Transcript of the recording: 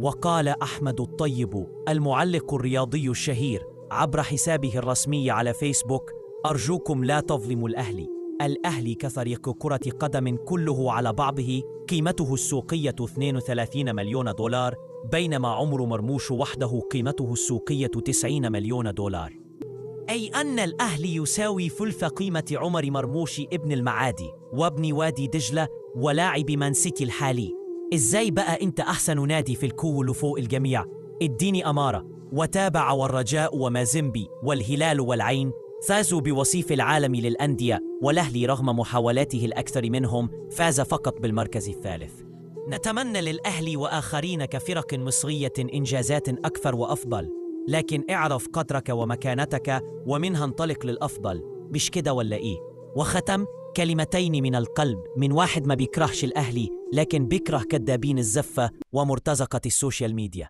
وقال أحمد الطيب المعلق الرياضي الشهير عبر حسابه الرسمي على فيسبوك: أرجوكم لا تظلموا الأهلي. الأهلي كفريق كرة قدم كله على بعضه قيمته السوقية 32 مليون دولار، بينما عمر مرموش وحده قيمته السوقية 90 مليون دولار، أي أن الأهلي يساوي ثلث قيمة عمر مرموش ابن المعادي وابن وادي دجلة ولاعب مان سيتي الحالي. إزاي بقى أنت أحسن نادي في الكون فوق الجميع؟ اديني أمارة. وتابع: والرجاء ومازيمبي والهلال والعين فازوا بوصيف العالم للأندية، والأهلي رغم محاولاته الأكثر منهم فاز فقط بالمركز الثالث. نتمنى للأهلي وآخرين كفرق مصرية إنجازات أكثر وأفضل، لكن اعرف قدرك ومكانتك ومنها انطلق للأفضل، مش كده ولا إيه؟ وختم: كلمتين من القلب من واحد ما بيكرهش الأهلي لكن بيكره كدابين الزفة ومرتزقة السوشيال ميديا.